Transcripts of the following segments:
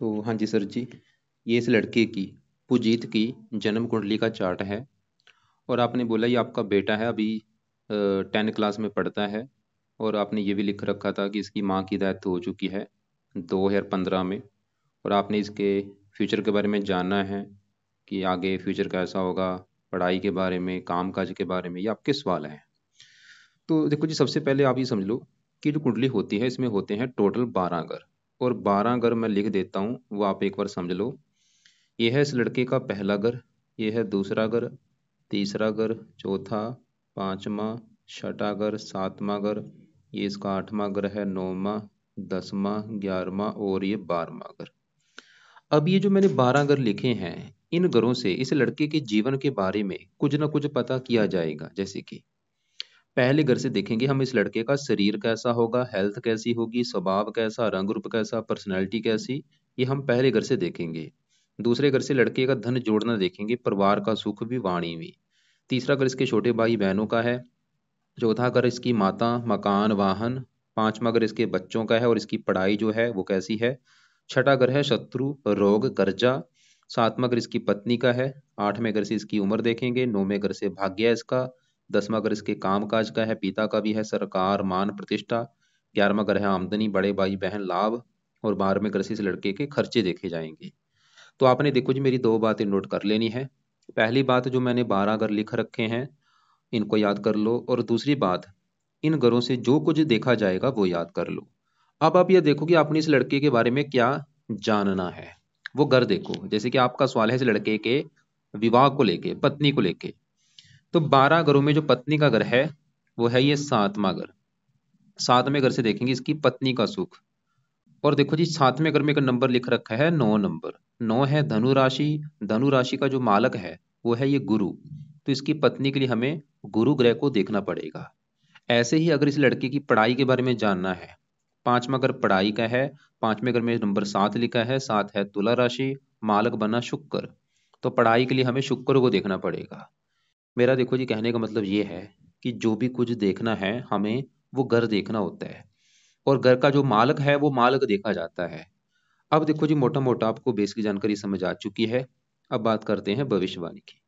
तो हाँ जी सर जी, ये इस लड़के की पुजीत की जन्म कुंडली का चार्ट है। और आपने बोला ये आपका बेटा है, अभी 10 क्लास में पढ़ता है। और आपने ये भी लिख रखा था कि इसकी माँ की डेथ हो चुकी है 2015 में। और आपने इसके फ्यूचर के बारे में जानना है कि आगे फ्यूचर कैसा होगा, पढ़ाई के बारे में, कामकाज के बारे में, ये आपके सवाल हैं। तो देखो जी, सबसे पहले आप ये समझ लो कि जो कुंडली होती है इसमें होते हैं टोटल 12 घर। और 12 घर मैं लिख देता हूँ, वो आप एक बार समझ लो। ये है इस लड़के का पहला घर, ये है दूसरा घर, तीसरा घर, चौथा, पांचवा, छठा घर, सातवां घर, ये इसका आठवां घर है, नौवां, 10वां, 11वां और ये 12वां घर। अब ये जो मैंने 12 घर लिखे हैं, इन घरों से इस लड़के के जीवन के बारे में कुछ ना कुछ पता किया जाएगा। जैसे कि पहले घर से देखेंगे हम इस लड़के का शरीर कैसा होगा, हेल्थ कैसी होगी, स्वभाव कैसा, रंग रूप कैसा, पर्सनैलिटी कैसी, ये हम पहले घर से देखेंगे। दूसरे घर से लड़के का धन जोड़ना देखेंगे, परिवार का सुख भी, वाणी भी। तीसरा घर इसके छोटे भाई बहनों का है। चौथा घर इसकी माता, मकान, वाहन। पांचवा घर इसके बच्चों का है और इसकी पढ़ाई जो है वो कैसी है। छठा घर है शत्रु, रोग, कर्जा। सातवां घर इसकी पत्नी का है। आठवें घर से इसकी उम्र देखेंगे। नौवें घर से भाग्य है इसका। 10वां घर इसके काम काज का है, पिता का भी है, सरकार, मान, प्रतिष्ठा। 11वां घर है आमदनी, बड़े भाई बहन, लाभ। और 12वें घर से इस लड़के के खर्चे देखे जाएंगे। तो आपने देखो जी, मेरी दो बातें नोट कर लेनी है। पहली बात, जो मैंने 12 घर लिख रखे हैं इनको याद कर लो। और दूसरी बात, इन घरों से जो कुछ देखा जाएगा वो याद कर लो। अब आप ये देखो कि आपने इस लड़के के बारे में क्या जानना है। वो घर देखो, जैसे कि आपका सवाल है इस लड़के के विवाह को लेके, पत्नी को लेके। तो 12 घरों में जो पत्नी का घर है वो है ये सातवां घर। सातवें घर से देखेंगे इसकी पत्नी का सुख। और देखो जी, सातवें घर में एक नंबर लिख रखा है 9 नंबर। 9 है धनु राशि। धनु राशि का जो मालक है वो है ये गुरु। तो इसकी पत्नी के लिए हमें गुरु ग्रह को देखना पड़ेगा। ऐसे ही अगर इस लड़के की पढ़ाई के बारे में जानना है, पांचवा घर पढ़ाई का है। पांचवें घर में नंबर 7 लिखा है, 7 है तुला राशि, मालक बना शुक्र। तो पढ़ाई के लिए हमें शुक्र को देखना पड़ेगा। मेरा देखो जी कहने का मतलब ये है कि जो भी कुछ देखना है हमें, वो घर देखना होता है। और घर का जो मालक है वो मालक देखा जाता है। अब देखो जी, मोटा मोटा आपको बेस की जानकारी समझ आ चुकी है। अब बात करते हैं भविष्यवाणी की।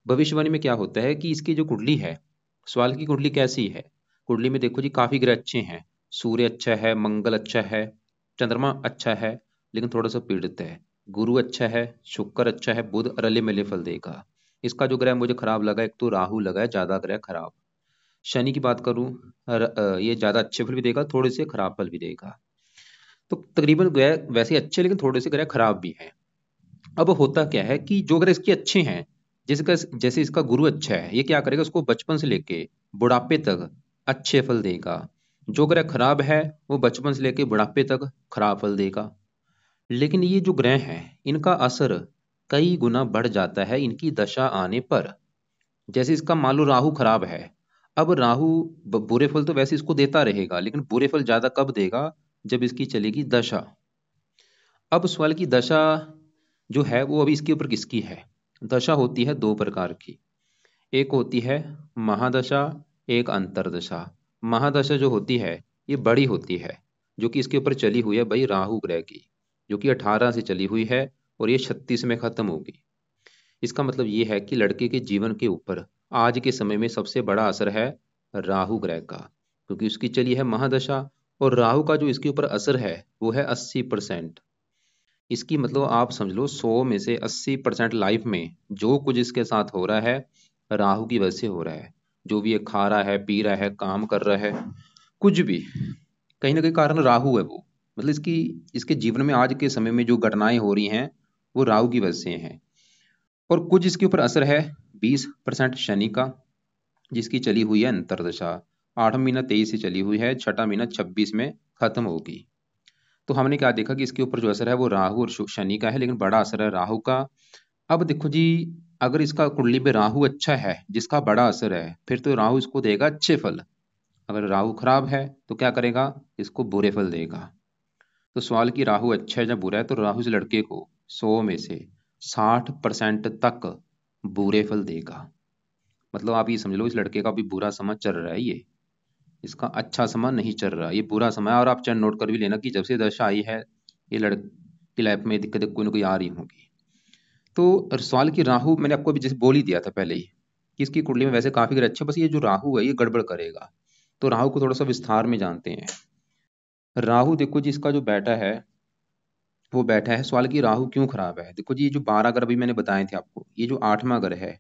भविष्यवाणी में क्या होता है कि इसकी जो कुंडली है, सवाल की कुंडली कैसी है। कुंडली में देखो जी, काफी ग्रह अच्छे हैं। सूर्य अच्छा है, मंगल अच्छा है, चंद्रमा अच्छा है लेकिन थोड़ा सा पीड़ित है। गुरु अच्छा है, शुक्र अच्छा है, बुध रले मिले फल देगा। इसका जो ग्रह मुझे खराब लगा, एक तो राहु लगा है, ज्यादा ग्रह खराब। शनि की बात करूं, ये ज्यादा अच्छे फल भी देगा, थोड़े से खराब फल भी देगा। तो तकरीबन ग्रह वैसे अच्छे लेकिन थोड़े से ग्रह खराब भी हैं। अब होता क्या है कि जो ग्रह इसके अच्छे हैं, जिसका जैसे इसका गुरु अच्छा है, ये क्या करेगा, उसको बचपन से लेके बुढ़ापे तक अच्छे फल देगा। जो ग्रह खराब है वो बचपन से लेके बुढ़ापे तक खराब फल देगा। लेकिन ये जो ग्रह हैं, इनका असर कई गुना बढ़ जाता है इनकी दशा आने पर। जैसे इसका मान लो राहु खराब है। अब राहु बुरे फल तो वैसे इसको देता रहेगा, लेकिन बुरे फल ज्यादा कब देगा, जब इसकी चलेगी दशा। अब सवाल की दशा जो है वो अभी इसके ऊपर किसकी है। दशा होती है दो प्रकार की। एक होती है महादशा, एक अंतरदशा। महादशा जो होती है ये बड़ी होती है, जो कि इसके ऊपर चली हुई है भाई राहु ग्रह की, जो कि 18 से चली हुई है और ये 36 में खत्म होगी। इसका मतलब ये है कि लड़के के जीवन के ऊपर आज के समय में सबसे बड़ा असर है राहु ग्रह का, क्योंकि उसकी चली है महादशा। और राहु का जो इसके ऊपर असर है वो है 80%। इसकी मतलब आप समझ लो 100 में से 80% लाइफ में जो कुछ इसके साथ हो रहा है राहु की वजह से हो रहा है। जो भी ये खा रहा है, पी रहा है, काम कर रहा है, कुछ भी, कहीं ना कहीं कारण राहु है वो। मतलब इसकी इसके जीवन में आज के समय में जो घटनाएं हो रही हैं वो राहु की वजह से हैं। और कुछ इसके ऊपर असर है 20% शनि का, जिसकी चली हुई है अंतरदशा। 8वां महीना 23 से चली हुई है, छठा महीना 26 में खत्म होगी। तो हमने क्या देखा कि इसके ऊपर जो असर है वो राहु और शनि का है, लेकिन बड़ा असर है राहु का। अब देखो जी, अगर इसका कुंडली में राहु अच्छा है जिसका बड़ा असर है, फिर तो राहु इसको देगा अच्छे फल। अगर राहु खराब है तो क्या करेगा, इसको बुरे फल देगा। तो सवाल की राहु अच्छा है या बुरा है, तो राहु इस लड़के को 100 में से 60% तक बुरे फल देगा। मतलब आप ये समझ लो इस लड़के का भी बुरा समय चल रहा है ये, इसका अच्छा समय नहीं चल रहा, ये बुरा समय है। और आप चंद नोट कर भी लेना कि जब से दशा आई है ये कि लाइफ में दिक्कतें कोई ना कोई आ रही होंगी। तो सवाल कि राहु, मैंने आपको अभी जैसे बोल ही दिया था पहले ही कि इसकी कुंडली में वैसे काफी ग्रह अच्छे, बस ये जो राहु है ये गड़बड़ करेगा। तो राहु को थोड़ा सा विस्तार में जानते हैं। राहु देखो जी, इसका जो बैठा है वो बैठा है, सवाल कि राहु क्यों खराब है। देखो जी, ये जो 12 ग्रह अभी मैंने बताए थे आपको, ये जो 8वां ग्रह है,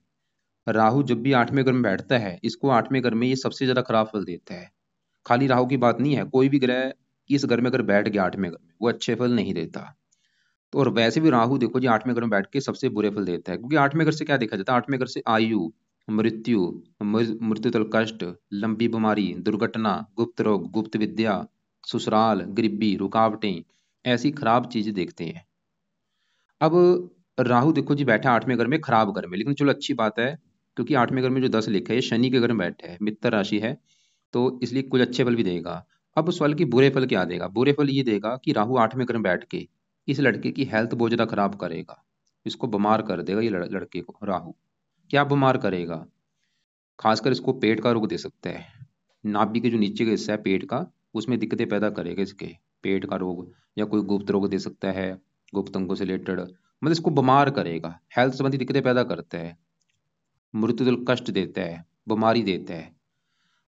राहु जब भी 8वें घर में बैठता है, इसको 8वें घर में ये सबसे ज्यादा खराब फल देता है। खाली राहु की बात नहीं है, कोई भी ग्रह इस घर में अगर बैठ गया 8वें घर में, वो अच्छे फल नहीं देता। तो और वैसे भी राहु देखो जी 8वें घर में बैठ के सबसे बुरे फल देता है, क्योंकि 8वें घर से क्या देखा जाता है, 8वें घर से आयु, मृत्यु, मृत्युतल कष्ट, लंबी बीमारी, दुर्घटना, गुप्त रोग, गुप्त विद्या, ससुराल, गरीबी, रुकावटें, ऐसी खराब चीजें देखते हैं। अब राहु देखो जी बैठा 8वें घर में, खराब घर में, लेकिन चलो अच्छी बात है, क्योंकि 8वें घर में जो 10 लिखा है ये शनि के घर में बैठा है, मित्र राशि है, तो इसलिए कुछ अच्छे फल भी देगा। अब सवाल की बुरे फल क्या देगा। बुरे फल ये देगा कि राहु 8वें घर में बैठ के इस लड़के की हेल्थ बहुत ज्यादा खराब करेगा, इसको बीमार कर देगा। ये लड़के को राहु क्या बीमार करेगा, खासकर इसको पेट का रोग दे सकता है। नाभि के जो नीचे का हिस्सा है पेट का, उसमें दिक्कतें पैदा करेगा इसके, पेट का रोग, या कोई गुप्त रोग दे सकता है, गुप्त अंगों से रिलेटेड, मतलब इसको बीमार करेगा, हेल्थ संबंधी दिक्कतें पैदा करता है, मृत्युदल कष्ट देता है, बीमारी देता है।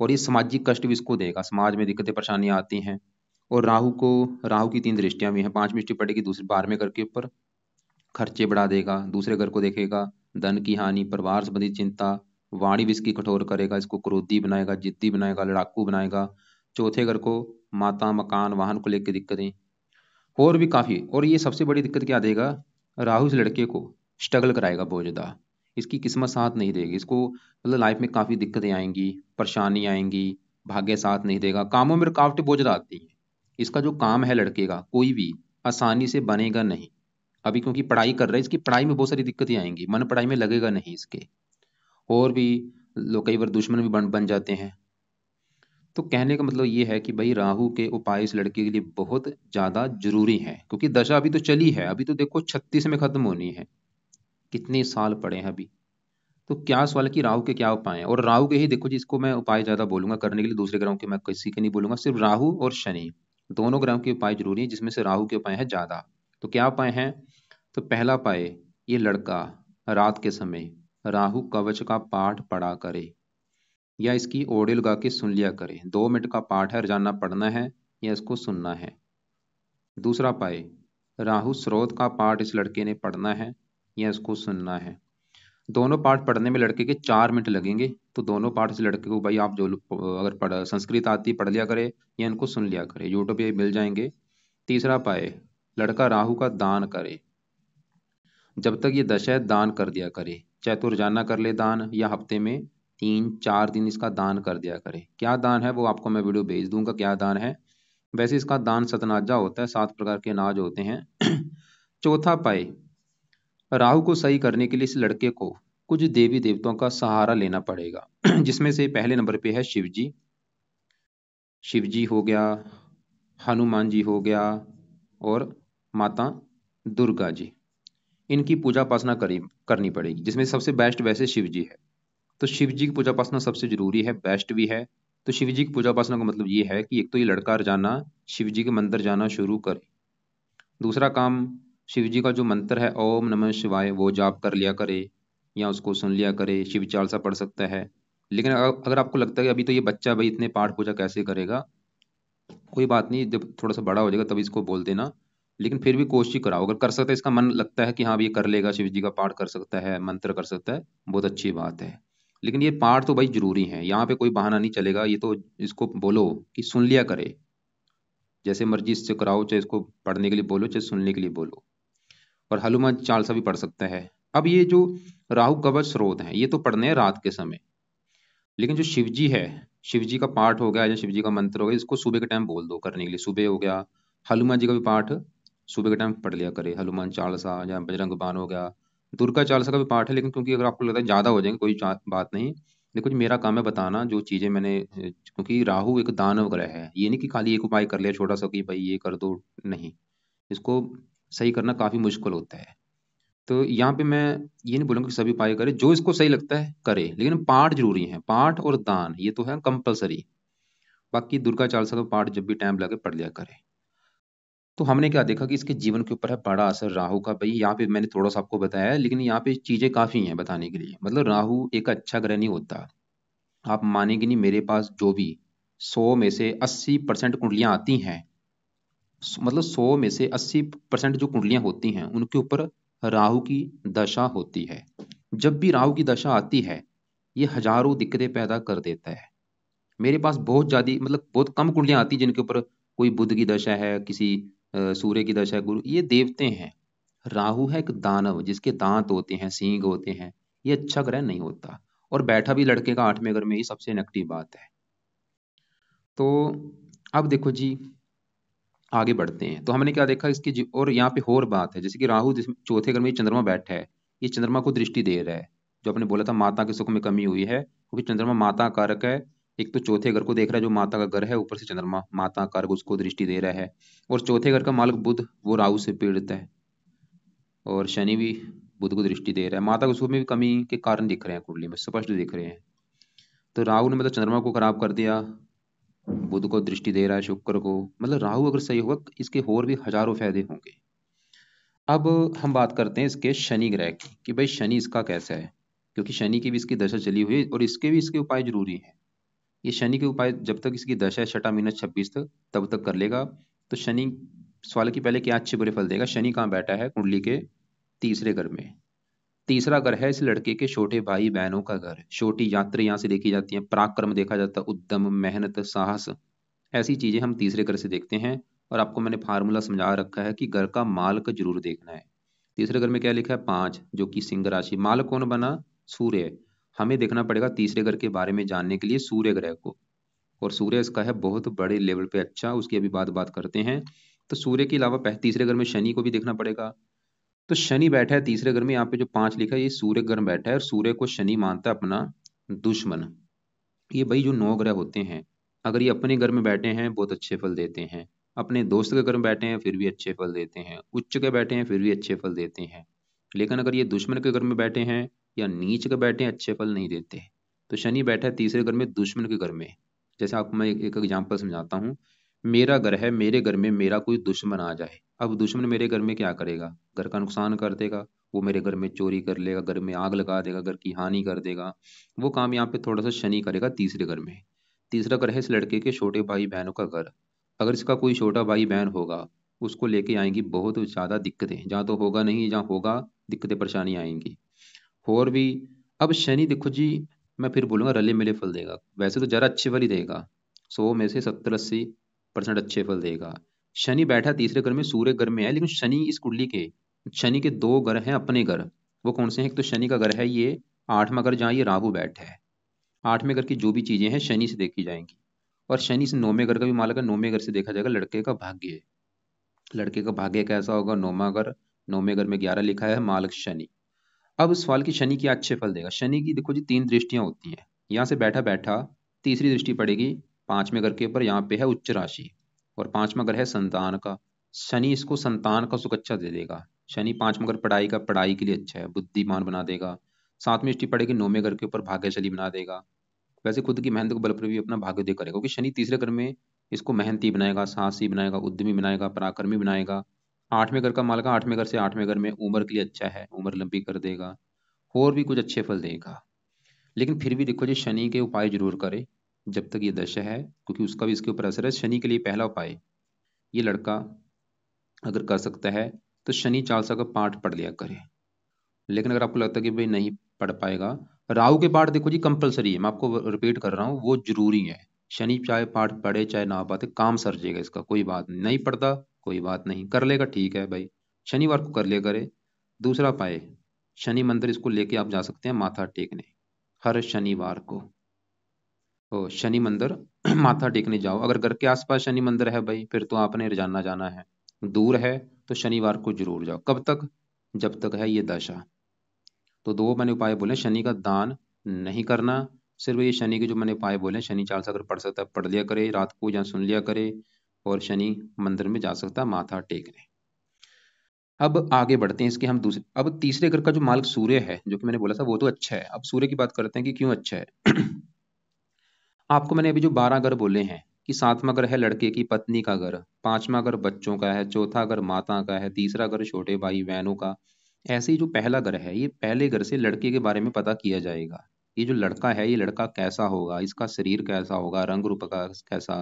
और ये सामाजिक कष्ट भी इसको देगा, समाज में दिक्कतें परेशानियां आती हैं। और राहु की 3 दृष्टियां भी हैं, 5वीं दृष्टि पड़ेगी दूसरे 12वें घर के ऊपर, खर्चे बढ़ा देगा, दूसरे घर को देखेगा, धन की हानि, परिवार संबंधी चिंता, वाणी भी इसकी कठोर करेगा, इसको क्रोधी बनाएगा, जिद्दी बनाएगा, लड़ाकू बनाएगा। चौथे घर को माता, मकान, वाहन को लेकर दिक्कतें और भी काफी। और ये सबसे बड़ी दिक्कत क्या देगा, राहु इस लड़के को स्ट्रगल कराएगा बहुत ज्यादा, इसकी किस्मत साथ नहीं देगी इसको, मतलब लाइफ में काफी दिक्कतें आएंगी, परेशानी आएंगी, भाग्य साथ नहीं देगा, कामों में रुकावटें बहुत ज्यादा आती हैं। इसका जो काम है लड़के का कोई भी आसानी से बनेगा नहीं। अभी क्योंकि पढ़ाई कर रहा है, इसकी पढ़ाई में बहुत सारी दिक्कतें आएंगी, मन पढ़ाई में लगेगा नहीं इसके। और भी लोग कई बार दुश्मन भी बन बन जाते हैं। तो कहने का मतलब ये है कि भाई राहु के उपाय इस लड़के के लिए बहुत ज्यादा जरूरी है, क्योंकि दशा अभी तो चली है, अभी तो देखो 36 में खत्म होनी है, कितने साल पड़े हैं अभी। तो क्या सवाल है कि राहु के क्या उपाय हैं, और राहु के ही देखो जिसको मैं उपाय ज्यादा बोलूंगा करने के लिए, दूसरे ग्रहों के मैं किसी के नहीं बोलूंगा, सिर्फ राहु और शनि दोनों ग्रहों के उपाय जरूरी है, जिसमें से राहु के उपाय है ज्यादा। तो क्या उपाय है। तो पहला उपाय, ये लड़का रात के समय राहु कवच का पाठ पढ़ा करे, या इसकी ऑडियो लगा के सुन लिया करे। 2 मिनट का पाठ है, रोजाना पढ़ना है या इसको सुनना है। दूसरा उपाय, राहु स्रोत का पाठ इस लड़के ने पढ़ना है या इसको सुनना है। दोनों पाठ पढ़ने में लड़के के 4 मिनट लगेंगे, तो दोनों पाठ इस लड़के को भाई आप जो अगर संस्कृत आती पढ़ लिया करे या इनको सुन लिया करे, यूट्यूब पे मिल जाएंगे। तीसरा उपाय, लड़का राहु का दान करे, जब तक ये दशा है दान कर दिया करे, चाहे तो रोजाना कर ले दान या हफ्ते में 3-4 दिन इसका दान कर दिया करे। क्या दान है वो आपको मैं वीडियो भेज दूंगा, क्या दान है। वैसे इसका दान सतनाजा होता है, 7 प्रकार के अनाज होते हैं। चौथा पाए, राहु को सही करने के लिए इस लड़के को कुछ देवी देवताओं का सहारा लेना पड़ेगा। जिसमें से पहले नंबर पे है शिव जी, शिव जी हो गया, हनुमान जी हो गया, और माता दुर्गा जी, इनकी पूजा उपासना करनी पड़ेगी, जिसमें सबसे बेस्ट वैसे शिव जी है। तो शिव जी की पूजा उपासना सबसे जरूरी है, बेस्ट भी है। तो शिव जी की पूजा उपासना का मतलब ये है कि एक तो ये लड़का रोजाना शिव जी के मंदिर जाना शुरू करे। दूसरा काम, शिव जी का जो मंत्र है ओम नमः शिवाय वो जाप कर लिया करे या उसको सुन लिया करे, शिव चालीसा पढ़ सकता है। लेकिन अगर आपको लगता है कि अभी तो ये बच्चा भाई इतने पाठ पूजा कैसे करेगा, कोई बात नहीं, जब थोड़ा सा बड़ा हो जाएगा तभी इसको बोल देना। लेकिन फिर भी कोशिश कराओ, अगर कर सकता है, इसका मन लगता है कि हाँ ये कर लेगा, शिव जी का पाठ कर सकता है, मंत्र कर सकता है, बहुत अच्छी बात है। लेकिन ये पाठ तो भाई जरूरी है, यहाँ पे कोई बहाना नहीं चलेगा, ये तो इसको बोलो कि सुन लिया करे, जैसे मर्जी इससे कराओ, चाहे इसको पढ़ने के लिए बोलो चाहे सुनने के लिए बोलो। और हनुमान चालीसा भी पढ़ सकता है। अब ये जो राहु कवच स्रोत है ये तो पढ़ने हैं रात के समय, लेकिन जो शिव जी है, शिव जी का पाठ हो गया या शिव जी का मंत्र हो गया, इसको सुबह के टाइम बोल दो करने के लिए, सुबह हो गया। हनुमान जी का भी पाठ सुबह के टाइम पढ़ लिया करे, हनुमान चालीसा या बजरंग बाण हो गया। दुर्गा चालीसा का भी पाठ है, लेकिन क्योंकि अगर आपको लगता है ज्यादा हो जाएंगे, कोई बात नहीं। देखो जी मेरा काम है बताना जो चीजें मैंने, क्योंकि राहु एक दानव ग्रह है, ये नहीं कि खाली एक उपाय कर लिया छोटा सा कि भाई ये कर दो, नहीं, इसको सही करना काफी मुश्किल होता है। तो यहाँ पे मैं ये नहीं बोलूंगा कि सभी उपाय करे, जो इसको सही लगता है करे, लेकिन पाठ जरूरी है, पाठ और दान ये तो है कंपलसरी। बाकी दुर्गा चालीसा का पाठ जब भी टाइम लगे पढ़ लिया करे। तो हमने क्या देखा कि इसके जीवन के ऊपर है बड़ा असर राहु का। भाई यहाँ पे मैंने थोड़ा सा आपको बताया है, लेकिन यहाँ पे चीजें काफी हैं बताने के लिए। मतलब राहु एक अच्छा ग्रह नहीं होता। आप मानेंगे नहीं, मेरे पास जो भी 100 में से 80% कुंडलियां आती हैं, मतलब 100 में से 80% जो कुंडलियां होती हैं उनके ऊपर राहु की दशा होती है। जब भी राहु की दशा आती है, ये हजारों दिक्कतें पैदा कर देता है। मेरे पास बहुत ज्यादा, मतलब बहुत कम कुंडलियां आती जिनके ऊपर कोई बुध की दशा है, किसी सूर्य की दशा है, गुरु, ये देवते हैं। राहु है एक दानव जिसके दांत होते हैं, सींग होते हैं। ये अच्छा ग्रह नहीं होता। और बैठा भी लड़के का 8वें घर में ही, सबसे नेगेटिव बात है। तो अब देखो जी, आगे बढ़ते हैं। तो हमने क्या देखा इसकी और यहाँ पे और बात है, जैसे कि राहु चौथे घर में चंद्रमा बैठा है, ये चंद्रमा को दृष्टि दे रहा है। जो आपने बोला था माता के सुख में कमी हुई है, क्योंकि चंद्रमा माता कारक है। एक तो चौथे घर को देख रहा है जो माता का घर है, ऊपर से चंद्रमा माता कारक उसको दृष्टि दे रहा है। और चौथे घर का मालिक बुध, वो राहु से पीड़ित है। और शनि भी बुध को दृष्टि दे रहा है। माता के सुख में भी कमी के कारण दिख रहे हैं, कुंडली में स्पष्ट दिख रहे हैं। तो राहु ने मतलब चंद्रमा को खराब कर दिया, बुध को दृष्टि दे रहा है, शुक्र को। मतलब राहु अगर सही होगा, इसके और भी हजारों फायदे होंगे। अब हम बात करते हैं इसके शनि ग्रह की, कि भाई शनि इसका कैसा है। क्योंकि शनि की भी इसकी दशा चली हुई है और इसके भी इसके उपाय जरूरी है। ये शनि के उपाय जब तक इसकी दशा है, छठा महीना 26 तक, तब तक कर लेगा। तो शनि, सवाल की पहले क्या अच्छे बुरे फल देगा। शनि कहाँ बैठा है कुंडली के तीसरे घर में। तीसरा घर है इस लड़के के छोटे भाई बहनों का घर। छोटी यात्रा यहाँ से देखी जाती है, पराक्रम देखा जाता है, उद्यम, मेहनत, साहस, ऐसी चीजें हम तीसरे घर से देखते हैं। और आपको मैंने फार्मूला समझा रखा है कि घर का मालक जरूर देखना है। तीसरे घर में क्या लिखा है, 5, जो कि सिंह राशि। मालक कौन बना, सूर्य। हमें देखना पड़ेगा तीसरे घर के बारे में जानने के लिए सूर्य ग्रह को। और सूर्य इसका है बहुत बड़े लेवल पे अच्छा, उसकी अभी बात करते हैं। तो सूर्य के अलावा तीसरे घर में शनि को भी देखना पड़ेगा। तो शनि बैठा है तीसरे घर में, यहाँ पे जो 5 लिखा है ये सूर्य घर में बैठा है, और सूर्य को शनि मानता है अपना दुश्मन। ये भाई जो 9 ग्रह होते हैं, अगर ये अपने घर में बैठे हैं बहुत अच्छे फल देते हैं, अपने दोस्त के घर में बैठे हैं फिर भी अच्छे फल देते हैं, उच्च के बैठे हैं फिर भी अच्छे फल देते हैं। लेकिन अगर ये दुश्मन के घर में बैठे हैं या नीच के बैठे हैं, अच्छे फल नहीं देते। तो शनि बैठा है तीसरे घर में दुश्मन के घर में। जैसे आपको मैं एक एग्जाम्पल समझाता हूँ। मेरा घर है, मेरे घर में मेरा कोई दुश्मन आ जाए, अब दुश्मन मेरे घर में क्या करेगा, घर का नुकसान कर देगा। वो मेरे घर में चोरी कर लेगा, घर में आग लगा देगा, घर की हानि कर देगा। वो काम यहाँ पे थोड़ा सा शनि करेगा तीसरे घर में। तीसरा घर है इस लड़के के छोटे भाई बहनों का घर। अगर इसका कोई छोटा भाई बहन होगा, उसको लेके आएंगी बहुत ज्यादा दिक्कतें। जहाँ तो होगा नहीं, जहाँ होगा दिक्कतें परेशानी आएंगी। और भी। अब शनि देखो जी, मैं फिर बोलूंगा रले मिले फल देगा। वैसे तो जरा अच्छे फल ही देगा, 100 में से 70-80% अच्छे फल देगा। शनि बैठा तीसरे घर में, सूर्य घर में है, लेकिन शनि इस कुंडली के, शनि के 2 घर हैं अपने घर। वो कौन से हैं, एक तो शनि का घर है ये 8वां घर, जहाँ ये राहु बैठा है। 8वें घर की जो भी चीजें हैं शनि से देखी जाएंगी। और शनि से 9वें घर का भी मालक है, 9वें घर से देखा जाएगा लड़के का भाग्य। लड़के का भाग्य कैसा होगा, 9वां घर। 9वें घर में 11 लिखा है, मालक शनि। अब सवाल की शनि क्या अच्छे फल देगा। शनि की देखो जी 3 दृष्टियां होती हैं। यहाँ से बैठा बैठा तीसरी दृष्टि पड़ेगी 5वें घर के ऊपर, यहाँ पे है उच्च राशि। और 5वां घर है संतान का। शनि इसको संतान का सुख अच्छा दे देगा। शनि 5वां घर पढ़ाई का, पढ़ाई के लिए अच्छा है, बुद्धिमान बना देगा। 7वीं दृष्टि पड़ेगी 9वें घर के ऊपर, भाग्यशाली बना देगा। वैसे खुद की मेहनत को बल पर भी अपना भाग्योदय करेगा, क्योंकि शनि तीसरे घर में इसको मेहनती बनाएगा, साहसी बनाएगा, उद्यमी बनाएगा, पराक्रमी बनाएगा। 8वें घर का मालक, 8वें घर से 8वें घर में उम्र के लिए अच्छा है, उम्र लंबी कर देगा। और भी कुछ अच्छे फल देगा। लेकिन फिर भी देखो जी, शनि के उपाय जरूर करे जब तक ये दशा है, क्योंकि उसका भी इसके ऊपर असर है। शनि के लिए पहला उपाय, ये लड़का अगर कर सकता है तो शनि चालीसा का पाठ पढ़ लिया करे। लेकिन अगर आपको लगता है कि भाई नहीं पढ़ पाएगा, राहु के पाठ देखो जी कंपलसरी है, मैं आपको रिपीट कर रहा हूँ, वो जरूरी है। शनि चाहे पाठ पढ़े चाहे ना पाते, काम सर जाएगा इसका, कोई बात नहीं। नहीं पढ़ता कोई बात नहीं, कर लेगा ठीक है भाई, शनिवार को कर लिया करे। दूसरा उपाय, शनि मंदिर इसको लेके आप जा सकते हैं माथा टेकने, हर शनिवार को। तो शनि मंदिर माथा टेकने जाओ। अगर घर के आसपास शनि मंदिर है भाई, फिर तो आपने रोजाना जाना है। दूर है तो शनिवार को जरूर जाओ। कब तक, जब तक है ये दशा। तो 2 मैंने उपाय बोले, शनि का दान नहीं करना। सिर्फ ये शनि के जो मैंने उपाय बोले, शनि चालीसा अगर पढ़ सकता है पढ़ लिया करे, रात को या सुन लिया करे। और शनि मंदिर में जा सकता है माथा टेकने। अब आगे बढ़ते हैं इसके हम दूसरे। अब तीसरे घर का जो मालिक सूर्य है, जो कि मैंने बोला था वो तो अच्छा है। अब सूर्य की बात करते हैं कि क्यों अच्छा है। आपको मैंने अभी जो 12 घर बोले हैं, कि सातवां घर है लड़के की पत्नी का घर, पांचवा घर बच्चों का है, चौथा घर माता का है, तीसरा घर छोटे भाई बहनों का। ऐसे ही जो पहला घर है, ये पहले घर से लड़के के बारे में पता किया जाएगा। ये जो लड़का है, ये लड़का कैसा होगा, इसका शरीर कैसा होगा, रंग रूप का कैसा,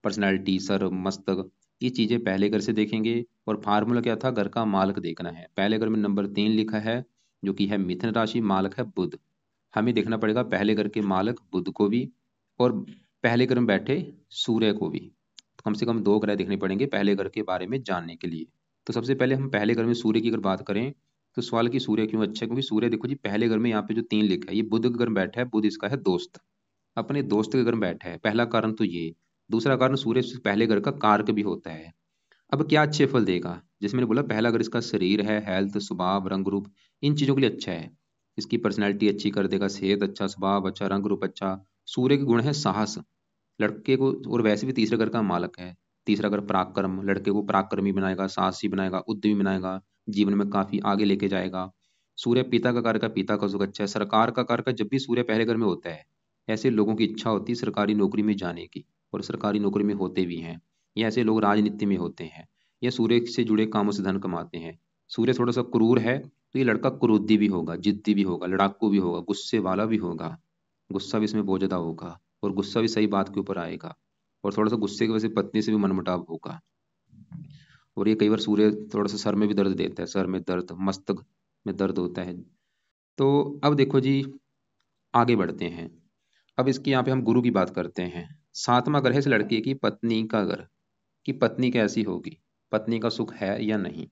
पर्सनैलिटी, सर, मस्तक, ये चीजें पहले घर से देखेंगे। और फार्मूला क्या था, घर का मालक देखना है। पहले घर में नंबर 3 लिखा है, जो कि है मिथुन राशि, मालक है बुध। हमें देखना पड़ेगा पहले घर के मालक बुध को भी, और पहले घर में बैठे सूर्य को भी। तो कम से कम 2 ग्रह देखने पड़ेंगे पहले घर के बारे में जानने के लिए। तो सबसे पहले हम पहले घर में सूर्य की अगर बात करें, तो सवाल की सूर्य क्यों अच्छा है, क्योंकि सूर्य देखो जी पहले घर में यहाँ पे जो 3 लिखा है, ये बुध के घर में बैठा है। बुध इसका है दोस्त, अपने दोस्त के घर में बैठा है। पहला कारण तो ये। दूसरा कारण, सूर्य पहले घर का कारक भी होता है। अब क्या अच्छे फल देगा, जैसे मैंने बोला पहला अगर इसका शरीर है, हेल्थ, स्वभाव, रंग रूप, इन चीजों के लिए अच्छा है। इसकी पर्सनैलिटी अच्छी कर देगा, सेहत अच्छा, स्वभाव अच्छा, रंग रूप अच्छा। सूर्य के गुण है साहस लड़के को, और वैसे भी तीसरे घर का मालक है। तीसरा घर पराक्रम, लड़के को पराक्रमी बनाएगा, साहसी बनाएगा, उद्यमी बनाएगा, जीवन में काफी आगे लेके जाएगा। सूर्य पिता का कारक है, पिता का सुख अच्छा है। सरकार का कारक है, जब भी सूर्य पहले घर में होता है, ऐसे लोगों की इच्छा होती है सरकारी नौकरी में जाने की, और सरकारी नौकरी में होते भी हैं। ये ऐसे लोग राजनीति में होते हैं, या सूर्य से जुड़े कामों से धन कमाते हैं। सूर्य थोड़ा सा क्रूर है, तो ये लड़का क्रोधी भी होगा, जिद्दी भी होगा, लड़ाकू भी होगा, गुस्से वाला भी होगा। गुस्सा भी इसमें बहुत ज्यादा होगा, और गुस्सा भी सही बात के ऊपर आएगा। और थोड़ा सा गुस्से की वजह से पत्नी से भी मनमुटाव होगा। और ये कई बार सूर्य थोड़ा सा सर में भी दर्द देता है, सर में दर्द, मस्तक में दर्द होता है। तो अब देखो जी, आगे बढ़ते हैं। अब इसकी यहाँ पे हम गुरु की बात करते हैं। सातवां घर है इस लड़के की पत्नी का घर, कि पत्नी कैसी होगी, पत्नी का सुख है या नहीं।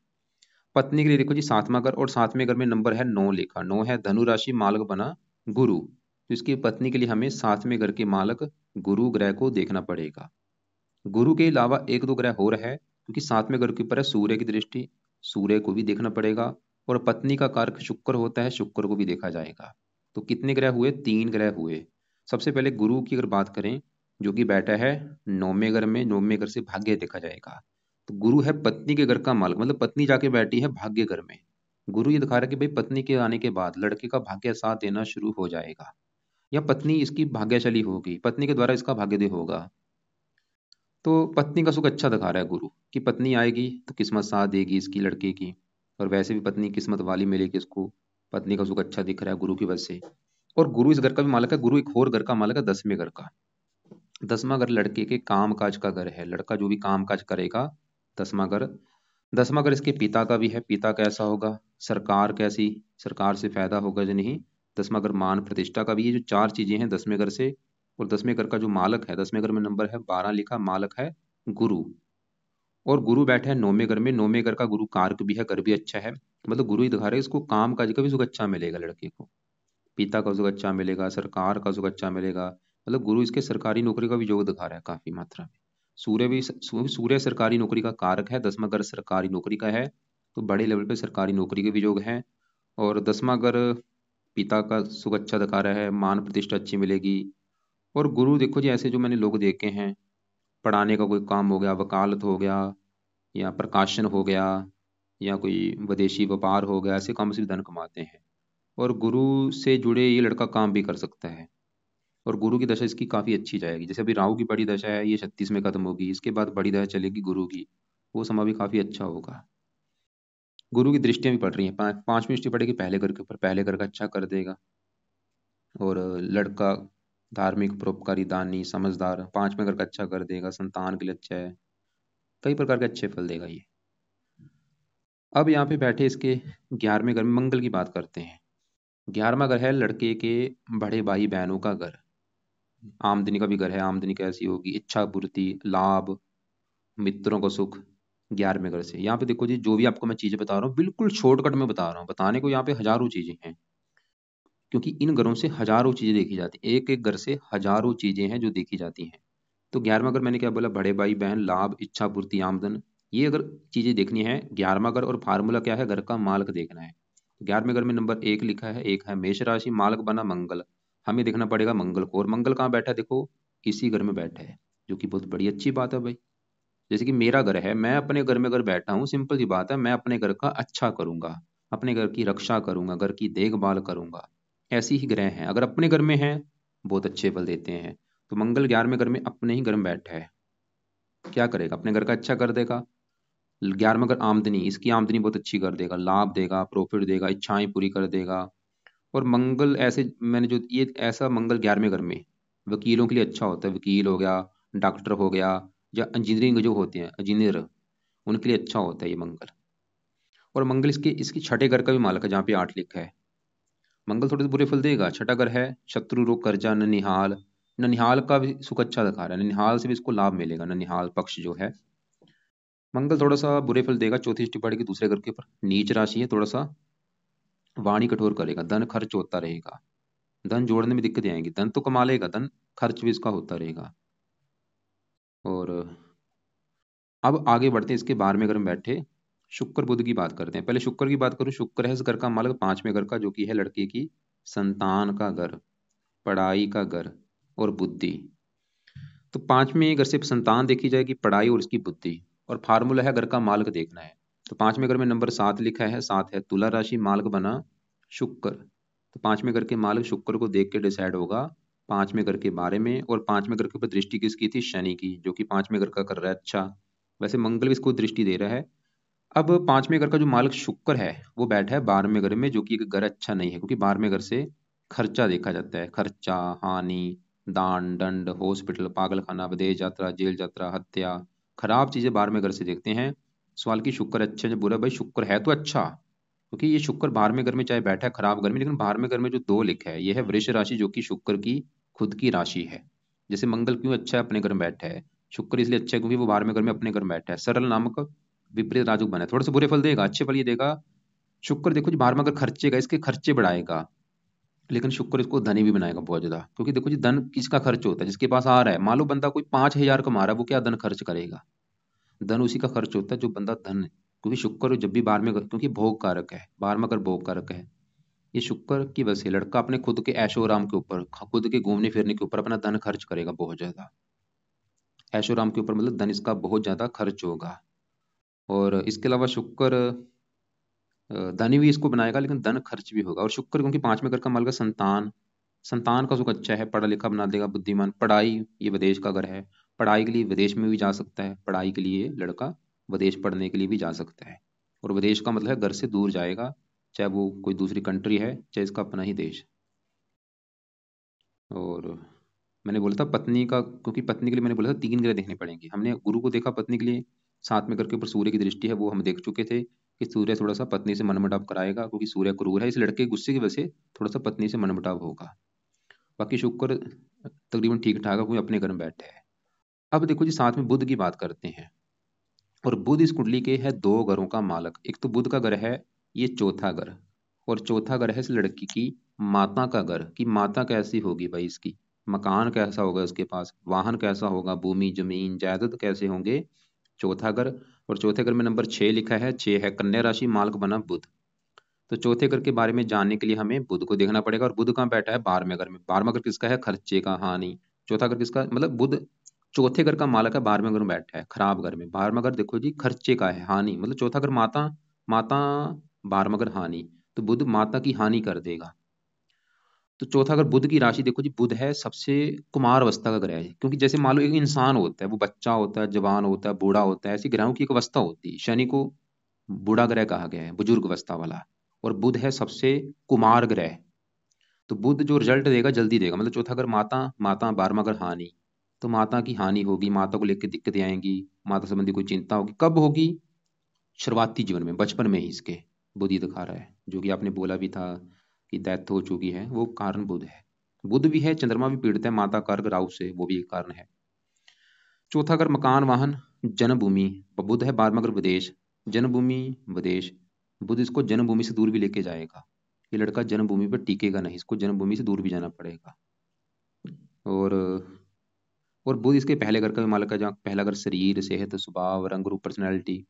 पत्नी के लिए देखो जी सातवां घर, और सातवें घर में नंबर है 9 लिखा, 9 है धनु राशि, मालक बना गुरु। तो इसकी पत्नी के लिए हमें सातवें घर के मालक गुरु ग्रह को देखना पड़ेगा। गुरु के अलावा 1-2 ग्रह और है, क्योंकि सातवें घर के ऊपर है सूर्य की दृष्टि, सूर्य को भी देखना पड़ेगा। और पत्नी का कारक शुक्र होता है, शुक्र को भी देखा जाएगा। तो कितने ग्रह हुए, 3 ग्रह हुए। सबसे पहले गुरु की अगर बात करें, जो कि बैठा है 9वें घर में, 9वें घर से भाग्य देखा जाएगा। तो गुरु है पत्नी के घर का मालक, मतलब पत्नी जाके बैठी है भाग्य घर में। गुरु ये दिखा रहा है कि भाई पत्नी के आने के बाद लड़के का भाग्य साथ देना शुरू हो जाएगा, या पत्नी इसकी भाग्यशाली होगी, पत्नी के द्वारा इसका भाग्योदय होगा। तो पत्नी का सुख अच्छा दिखा रहा है गुरु, कि पत्नी आएगी तो किस्मत साथ देगी इसकी, लड़के की। और वैसे भी पत्नी किस्मत वाली मिलेगी इसको, पत्नी का सुख अच्छा दिख रहा है गुरु की वजह से। और गुरु इस घर का भी मालक है, गुरु एक और घर का मालक है, 10वें घर का। 10वां घर लड़के के काम काज का घर है, लड़का जो भी काम काज करेगा, 10वां घर। 10वां घर इसके पिता का भी है, पिता कैसा होगा, सरकार कैसी, सरकार से फायदा होगा या नहीं। 10वां घर मान प्रतिष्ठा का भी, ये जो 4 चीजें हैं 10वें घर से। और 10वें घर का जो मालक है, 10वें घर में नंबर है 12 लिखा, मालक है गुरु। और गुरु बैठा है 9वें घर में, 9वें घर का गुरु कारक भी है, घर भी अच्छा है। मतलब गुरु ही दिखा रहे हैं इसको काम काज का भी सुख अच्छा मिलेगा लड़के को, पिता का सुख अच्छा मिलेगा, सरकार का सुख अच्छा मिलेगा। मतलब गुरु इसके सरकारी नौकरी का भी योग दिखा रहा है काफी मात्रा में। सूर्य भी, सूर्य सरकारी नौकरी का कारक है, 10वां घर सरकारी नौकरी का है, तो बड़े लेवल पे सरकारी नौकरी के भी योग हैं। और 10वां घर पिता का सुख अच्छा दिखा रहा है, मान प्रतिष्ठा अच्छी मिलेगी। और गुरु देखो जी, ऐसे जो मैंने लोग देखे हैं, पढ़ाने का कोई काम हो गया, वकालत हो गया, या प्रकाशन हो गया, या कोई विदेशी व्यापार हो गया, ऐसे काम से भी धन कमाते हैं। और गुरु से जुड़े ये लड़का काम भी कर सकता है। और गुरु की दशा इसकी काफी अच्छी जाएगी, जैसे अभी राहु की बड़ी दशा है, ये 36 में खत्म होगी, इसके बाद बड़ी दशा चलेगी गुरु की, वो समय भी काफी अच्छा होगा। गुरु की दृष्टियां भी पड़ रही हैं, 5वीं दृष्टि पड़ेगी पहले घर के ऊपर, पहले घर का अच्छा कर देगा। और लड़का धार्मिक, परोपकारी, दानी, समझदार, 5वें घर का अच्छा कर देगा, संतान के लिए अच्छा है, कई प्रकार के अच्छे फल देगा ये। अब यहाँ पे बैठे इसके 11वें घर में मंगल की बात करते हैं। 11वां घर है लड़के के बड़े भाई बहनों का घर, आमदनी का भी घर है। आमदनी कैसी होगी, इच्छा पूर्ति, लाभ, मित्रों का सुख। 11वें घर से यहाँ पे देखो जी, जो भी आपको मैं चीजें बता रहा हूँ बिल्कुल शॉर्टकट में बता रहा हूँ, बताने को यहाँ पे हजारों चीजें हैं, क्योंकि इन घरों से हजारों चीजें देखी जाती हैं, एक एक घर से हजारों चीजें हैं जो देखी जाती हैं। तो 11वां घर मैंने क्या बोला, बड़े भाई बहन, लाभ, इच्छा पूर्ति, आमदन, ये अगर चीजें देखनी है 11वां घर। और फार्मूला क्या है, घर का मालक देखना है। 11वें घर में नंबर 1 लिखा है, एक है मेष राशि, मालक बना मंगल। हमें देखना पड़ेगा मंगल को, और मंगल कहाँ बैठा है, देखो इसी घर में बैठा है, जो कि बहुत बड़ी अच्छी बात है भाई। जैसे कि मेरा घर है, मैं अपने घर में अगर बैठा हूँ, सिंपल सी बात है, मैं अपने घर का अच्छा करूंगा, अपने घर की रक्षा करूंगा, घर की देखभाल करूंगा। ऐसी ही ग्रह हैं, अगर अपने घर में हैं बहुत अच्छे फल देते हैं। तो मंगल 11वें घर में अपने ही घर में बैठा है, क्या करेगा, अपने घर का अच्छा कर देगा। 11वां घर आमदनी, इसकी आमदनी बहुत अच्छी कर देगा, लाभ देगा, प्रॉफिट देगा, इच्छाएं पूरी कर देगा। और मंगल ऐसे, मैंने जो ये ऐसा मंगल 11वें घर में वकीलों के लिए अच्छा होता है, वकील हो गया, डॉक्टर हो गया, या इंजीनियरिंग जो होते हैं इंजीनियर, उनके लिए अच्छा होता है ये मंगल। और मंगल इसके इसकी छठे घर का भी मालक है, जहाँ पे 8 लिखा है। मंगल थोड़े से बुरे फल देगा। छठा घर है शत्रु रोग कर्जा ननिहाल, ननिहाल का भी सुख अच्छा दिखा रहा है, ननिहाल से भी इसको लाभ मिलेगा, ननिहाल पक्ष जो है। मंगल थोड़ा सा बुरे फल देगा चौथी दृष्टि पड़ेगी दूसरे घर के ऊपर, नीच राशि है, थोड़ा सा वाणी कठोर करेगा, धन खर्च होता रहेगा, धन जोड़ने में दिक्कतें आएंगी, धन तो कमा लेगा, धन खर्च भी इसका होता रहेगा। और अब आगे बढ़ते हैं, इसके 12वें घर में बैठे शुक्र बुध की बात करते हैं। पहले शुक्र की बात करूं, शुक्र है इस घर का मालक 5वें घर का, जो कि है लड़के की संतान का घर, पढ़ाई का घर और बुद्धि। तो 5वें घर से संतान देखी जाएगी, पढ़ाई और इसकी बुद्धि, और फार्मूला है घर का मालक देखना है। तो 5वें घर में नंबर 7 लिखा है, 7 है तुला राशि, मालक बना शुक्र। तो 5वें घर के मालक शुक्र को देख के डिसाइड होगा 5वें घर के बारे में। और 5वें घर के ऊपर दृष्टि किसकी थी, शनि की, जो कि 5वें घर का कर रहा है अच्छा। वैसे मंगल भी इसको दृष्टि दे रहा है। अब 5वें घर का जो मालक शुक्र है वो बैठा है 12वें घर में, जो कि एक घर अच्छा नहीं है, क्योंकि 12वें घर से खर्चा देखा जाता है, खर्चा, हानि, दान दंड, हॉस्पिटल, पागलखाना, विदेश यात्रा, जेल यात्रा, हत्या, खराब चीजें 12वें घर से देखते हैं। सवाल की शुक्र अच्छा है बुरा, भाई शुक्र है तो अच्छा, क्योंकि ये शुक्र 12वें घर में चाहे बैठा है खराब घर में, लेकिन 12वें घर में जो 2 लिखा है ये है वृष राशि, जो कि शुक्र की खुद की राशि है। जैसे मंगल क्यों अच्छा है, अपने घर में बैठा है, शुक्र इसलिए अच्छा है क्योंकि वो 12वें घर में अपने घर में बैठा है, सरल नामक विपरीत राजयोग बना है। थोड़े से बुरे फल देगा, अच्छे फल ये देगा। शुक्र देखो जी 12वां घर खर्चेगा, इसके खर्चे बढ़ाएगा, लेकिन शुक्र इसको धनी भी बनाएगा बहुत ज्यादा, क्योंकि देखो जी धन किसका खर्च होता है, जिसके पास आ रहा है। मान लो बंदा कोई 5,000 कमा रहा है, वो क्या धन खर्च करेगा, धन उसी का खर्च होता है जो बंदा धन, क्योंकि शुक्र जब भी 12वें घर, क्योंकि भोग कारक है, 12वां घर भोग कारक है। ये शुक्र की वजह से लड़का अपने खुद के ऐशो आराम के ऊपर, खुद के घूमने फिरने के ऊपर अपना धन खर्च करेगा बहुत ज्यादा। ऐशो आराम के ऊपर मतलब धन इसका बहुत ज्यादा खर्च होगा। और इसके अलावा शुक्र धनी भी इसको बनाएगा, लेकिन धन खर्च भी होगा। और शुक्र क्योंकि 5वें घर का मालिक है संतान, संतान का सुख अच्छा है, पढ़ा लिखा बना देगा, बुद्धिमान। पढ़ाई, ये विदेश का घर है, पढ़ाई के लिए विदेश में भी जा सकता है, पढ़ाई के लिए लड़का विदेश पढ़ने के लिए भी जा सकता है। और विदेश का मतलब है घर से दूर जाएगा, चाहे वो कोई दूसरी कंट्री है, चाहे इसका अपना ही देश। और मैंने बोला था पत्नी का, क्योंकि पत्नी के लिए मैंने बोला था 3 ग्रह देखने पड़ेंगे। हमने गुरु को देखा पत्नी के लिए, 7वें घर के ऊपर सूर्य की दृष्टि है, वो हम देख चुके थे कि सूर्य थोड़ा सा पत्नी से मनमुटाव कराएगा, क्योंकि सूर्य क्रूर है, इस लड़के के गुस्से की वजह से थोड़ा सा पत्नी से मनमुटाव होगा। बाकी शुक्र तकरीबन ठीक ठाक है, कोई अपने घर में बैठे है। अब देखो जी साथ में बुध की बात करते हैं। और बुध इस कुंडली के है 2 घरों का मालक। एक तो बुध का घर है ये चौथा घर, और चौथा घर है इस लड़की की माता का घर, कि माता कैसी होगी भाई इसकी, मकान कैसा होगा इसके पास, वाहन कैसा होगा, भूमि जमीन जायदाद कैसे होंगे, चौथा घर। और चौथे घर में नंबर 6 लिखा है, 6 है कन्या राशि, मालक बना बुध। तो चौथे घर के बारे में जानने के लिए हमें बुध को देखना पड़ेगा। और बुध कहाँ बैठा है, 12वें घर में। 12वां घर किसका है, खर्चे का, हानि। चौथा घर किसका, मतलब बुध चौथे घर का मालक है, 12वें घर में बैठा है खराब घर में। 12वां घर देखो जी खर्चे का है, हानि, मतलब चौथा घर माता, माता, 12वां घर हानि, तो बुध माता की हानि कर देगा। तो चौथा अगर बुध की राशि देखो जी, बुध है सबसे कुमार अवस्था का ग्रह है, क्योंकि जैसे मान लो एक इंसान होता है, वो बच्चा होता है, जवान होता है, बूढ़ा होता है, ऐसी ग्रहों की एक अवस्था होती है। शनि को बूढ़ा ग्रह कहा गया है, बुजुर्ग अवस्था वाला। और बुध है सबसे कुमार ग्रह। तो बुध जो रिजल्ट देगा जल्दी देगा, मतलब चौथा अगर माता, माता 12वां अगर हानि, तो माता की हानि होगी, माता को लेकर दिक्कतें आएंगी, माता संबंधी कोई चिंता होगी। कब होगी, शुरुआती जीवन में, बचपन में ही इसके बुध ही दिखा रहा है, जो कि आपने बोला भी था कि डेथ हो चुकी है, वो कारण बुध है। बुध भी है, चंद्रमा भी पीड़ित है माता कार्क राहु से, वो भी एक कारण है। चौथा अगर मकान, वाहन, जन्मभूमि, बुध है 12वां अगर विदेश, जन्मभूमि, विदेश, बुध इसको जन्मभूमि से दूर भी लेके जाएगा। ये लड़का जन्मभूमि पर टिकेगा नहीं, इसको जन्मभूमि से दूर भी जाना पड़ेगा। और और बुध इसके पहले घर का भी मालक है, जहाँ पहला घर शरीर, सेहत, स्वभाव, रंग रूप, पर्सनैलिटी।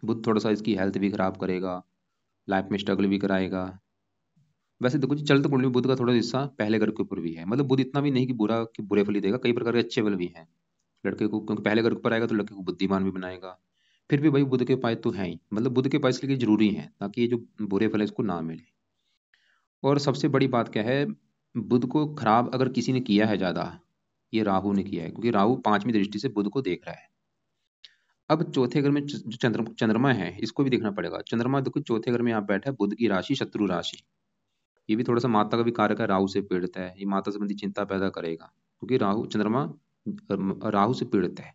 बुध थोड़ा सा इसकी हेल्थ भी खराब करेगा, लाइफ में स्ट्रगल भी कराएगा। वैसे देखो जी चलते कुंडली में बुध का थोड़ा हिस्सा पहले घर के ऊपर भी है, मतलब बुध इतना भी नहीं कि बुरा कि बुरे फल ही देगा, कई प्रकार के अच्छे फल भी हैं लड़के को, क्योंकि पहले घर के ऊपर आएगा तो लड़के को बुद्धिमान भी बनाएगा। फिर भी भाई बुध के उपाय तो हैं ही, मतलब बुध के उपाय इसलिए जरूरी हैं ताकि ये जो बुरे फल है इसको ना मिले। और सबसे बड़ी बात क्या है, बुध को खराब अगर किसी ने किया है ज्यादा, ये राहु ने किया है, क्योंकि राहु 5वीं दृष्टि से बुध को देख रहा है। अब चौथे घर में जो चंद्रमा है इसको भी देखना पड़ेगा। चंद्रमा देखो चौथे घर में आप बैठा है, बुध की राशि शत्रु राशि। ये भी थोड़ा सा माता का भी कारक है, राहु से पीड़ित है, ये माता संबंधी चिंता पैदा करेगा क्योंकि राहु चंद्रमा राहु से पीड़ित है।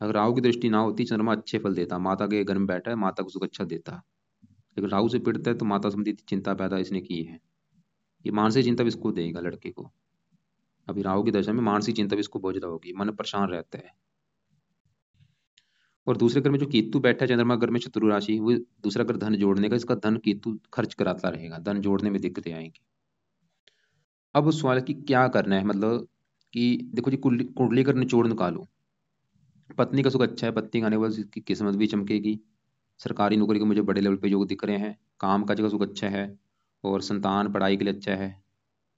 अगर राहु की दृष्टि ना होती चंद्रमा अच्छे फल देता, माता के घर में बैठा है माता को सुख अच्छा देता। लेकिन राहु से पीड़ित है तो माता संबंधी चिंता पैदा इसने की है। ये मानसिक चिंता भी इसको देगा लड़के को। अभी राहु की दशा में मानसिक चिंता भी इसको बोझ रहा होगी, मन परेशान रहता है। और दूसरे घर में जो केतु बैठा है चंद्रमा घर में शत्रु राशि, वो दूसरा घर धन जोड़ने का, इसका धन केतु खर्च कराता रहेगा, धन जोड़ने में दिक्कतें आएंगी। अब उस सवाल की क्या करना है, मतलब कि देखो जी कुंडली कर निचोड़ निकालो। पत्नी का सुख अच्छा है, पत्नी का आने के बाद इसकी किस्मत भी चमकेगी। सरकारी नौकरी के मुझे बड़े लेवल पे योग दिख रहे हैं। काम काज का सुख अच्छा है। और संतान पढ़ाई के लिए अच्छा है।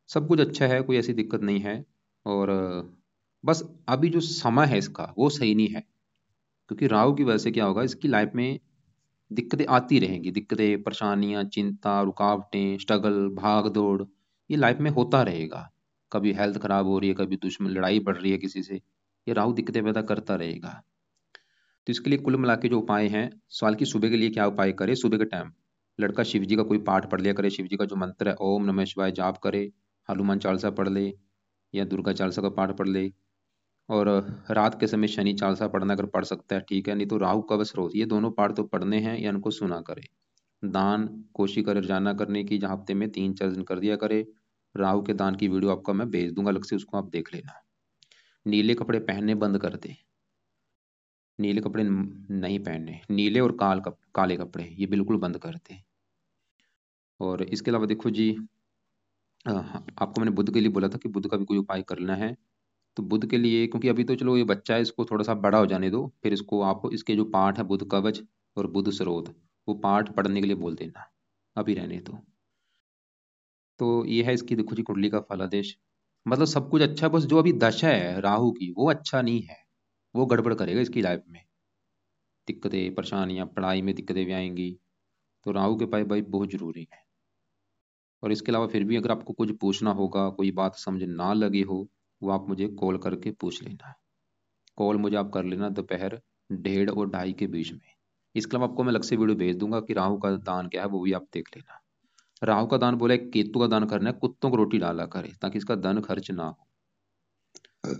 सब कुछ अच्छा है, कोई ऐसी दिक्कत नहीं है। और बस अभी जो समय है इसका वो सही नहीं है। क्योंकि राहु की वजह से क्या होगा, इसकी लाइफ में दिक्कतें आती रहेंगी, दिक्कतें परेशानियां चिंता रुकावटें स्ट्रगल भाग दौड़, ये लाइफ में होता रहेगा। कभी हेल्थ खराब हो रही है, कभी दुश्मन लड़ाई बढ़ रही है किसी से, ये राहु दिक्कतें पैदा करता रहेगा। तो इसके लिए कुल मिला के जो उपाय हैं, सवाल की सुबह के लिए क्या उपाय करे, सुबह के टाइम लड़का शिव जी का कोई पाठ पढ़ लिया करे, शिव जी का जो मंत्र है ओम नमः शिवाय जाप करे, हनुमान चालीसा पढ़ ले या दुर्गा चालीसा का पाठ पढ़ ले। और रात के समय शनि चालीसा पढ़ना अगर पढ़ सकता है ठीक है, नहीं तो राहु कवच स्रोत ये दोनों पाठ तो पढ़ने हैं या इनको सुना करे। दान कोशिश करे रोजाना करने की, जहाँ हफ्ते में 3-4 दिन कर दिया करे। राहु के दान की वीडियो आपको मैं भेज दूंगा अलग से, उसको आप देख लेना। नीले कपड़े पहनने बंद कर दे। नीले कपड़े नहीं पहनने, नीले और काले कपड़े ये बिल्कुल बंद कर दे। और इसके अलावा देखो जी, हाँ, आपको मैंने बुध के लिए बोला था कि बुध का भी कोई उपाय करना है। तो बुध के लिए, क्योंकि अभी तो चलो ये बच्चा है, इसको थोड़ा सा बड़ा हो जाने दो, फिर इसको आप इसके जो पाठ है बुध कवच और बुध स्रोत वो पाठ पढ़ने के लिए बोल देना, अभी रहने दो। तो ये है इसकी देखो जी कुंडली का फलादेश। मतलब सब कुछ अच्छा है, बस जो अभी दशा है राहु की वो अच्छा नहीं है, वो गड़बड़ करेगा इसकी लाइफ में। दिक्कतें परेशानियां पढ़ाई में दिक्कतें भी आएंगी। तो राहु के पाए भाई बहुत जरूरी है। और इसके अलावा फिर भी अगर आपको कुछ पूछना होगा, कोई बात समझ ना लगी हो, वो आप मुझे कॉल करके पूछ लेना। कॉल मुझे आप कर लेना दोपहर 1:30 और 2:30 के बीच में। इसके अलावा आपको मैं अलग से वीडियो भेज दूंगा कि राहु का दान क्या है, वो भी आप देख लेना। राहु का दान बोला है, केतु का दान करना है, कुत्तों को रोटी डाला करे ताकि इसका धन खर्च ना हो।